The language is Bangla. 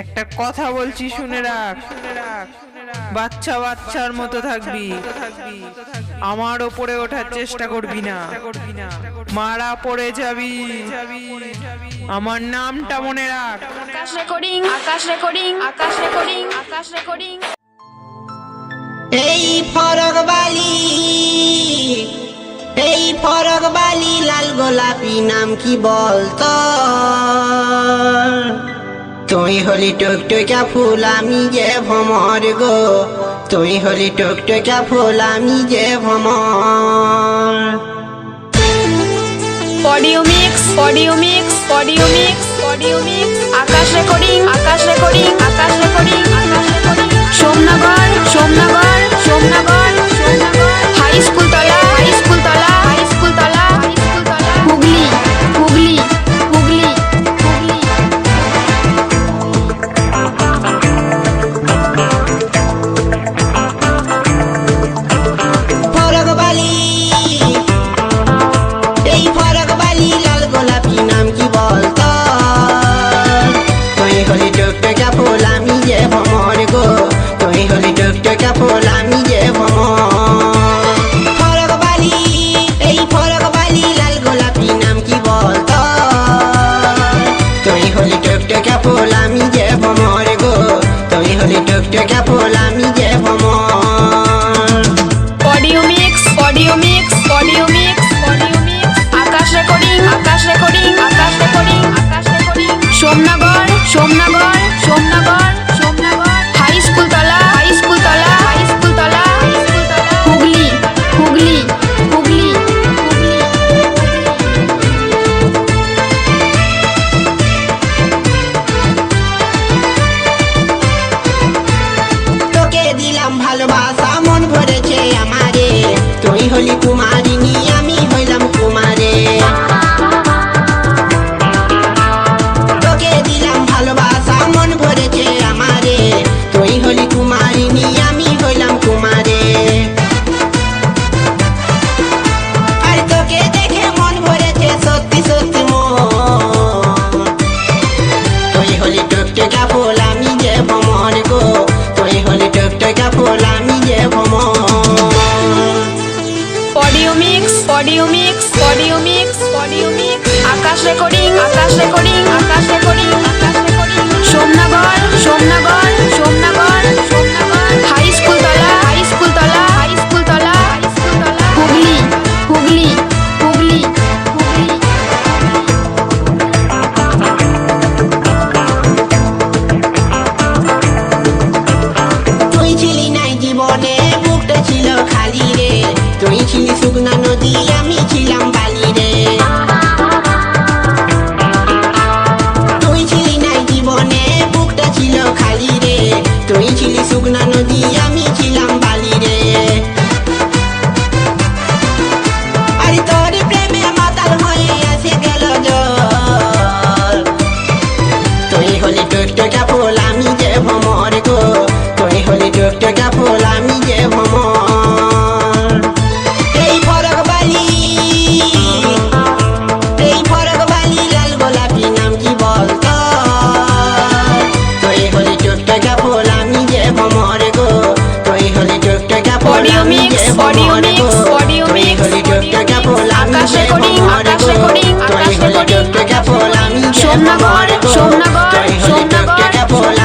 একটা কথা বলছি শুনে রাখ, বাচ্চা বাচ্চার মতো থাকবি, আমার ওপরে ওঠার চেষ্টা করবি না, মারা পড়ে যাবি। আমার নামটা মনে রাখ। আকাশ recording, Akash recording, Akash recording, Akash recording. এই ফরক বালি, এই ফরক বালি লাল গোলাপি নাম কি বলতো? তুই হলি টুকটুকা ফুল আমি যে ভ্রমর গো, তুই হলি টুকটুকা ফুল আমি যে ভ্রমর। Audio mix, audio mix, audio mix, audio mix. Akash recording, Akash recording, Akash recording, Akash recording. Somnagar, Somnagar, Somnagar, Somnagar. High school তলা, হাই স্কুল তলা, হাই স্কুল তলা, হাই স্কুল তলা। হুগলি, হুগলি, হুগলি, হুগলি। ফরক বালি, এই ফরক বালি লাল গোলাপি নাম কি বলতো? তুই হলি টুকটুকা ফুল আমি যে ভ্রমর গো, তুই হলি টুকটুকা ফুল আমি যে ভ্রমর। ফরক বালি, এই ফরক বালি লাল গোলাপি নাম কি বলতো? তুই হলি টুকটুকা ফুল আমি যে ভ্রমর গো, তুই হলি টুকটুকা ফুল আমি যে ভ্রমর। Audio mix, audio mix, audio mix, audio mix. Akash recording, Akash recording, Akash recording, Akash recording. Somnagar, Somnagar, Somnagar, Somnagar. High school তলা, হাই স্কুল তলা, হাই স্কুল তলা, হাই স্কুল তলা। হুগলি, হুগলি, হুগলি, হুগলি। তোকে দিলাম ভালোবাসা মন ভরেছে আমারে, তুই হলি কুমারিনী আমি হইলাম কুমারে। তোকে দিলাম ভালোবাসা মন ভরেছে আমারে, তুই হলি কুমারিনী আমি হইলাম কুমারে। আর তোকে দেখে মন ভরেছে সত্যি সত্যি মন, তুই হলি টুকটুকা ফুল আমি যে ভ্রমর গো, তুই হলি টুকটুকা ফুল আমি যে ভ্রমর। Audio mix, audio mix, audio mix, audio mix. Akash recording, Akash recording, Akash recording, Akash recording. Somnagar, Somnagar, Somnagar, Somnagar. High school তলা, হাই স্কুল তলা, হাই স্কুল তলা, হাই স্কুল তলা। হুগলি, হুগলি, হুগলি, হুগলি। তুই ছিলি নাই জীবনে বুকটা ছিল খালি রে, তুই ছিলি শুকনা নদী আমি ছিলাম বালি রে। তুই ছিলি নাই জীবনে বুকটা ছিল খালি রে, তুই ছিলি শুকনা নদী আমি ছিলাম বালি রে। আর তোর প্রেমে মাতাল হয়ে এসে গেল জল, তুই হলি টুকটুকা ফুল আমি যে ভ্রমর গো, তুই হলি টুকটুকা ফুল আমি যে ভ্রমর। এই ফরক বালি, এই ফরক বালি লাল গোলাপি নাম কি বলতো? তুই হলি টুকটুকা ফুল আমি যে ভ্রমর গো, তুই হলি টুকটুকা ফুল অডিও আমি মিক্স, যে অডিও ভ্রমর মিক্স, গো, অডিও তুই মিক্স, হলি টুকটুকা ফুল আমি আকাশ যে রেকর্ডিং, ভ্রমর আকাশ গো, রেকর্ডিং, তুই আকাশ হলি রেকর্ডিং। টুকটুকা ফুল আমি যে সোমনগর, ভ্রমর গো, সোমনগর, তুই হলি সোমনগর, টুকটুকা ফুল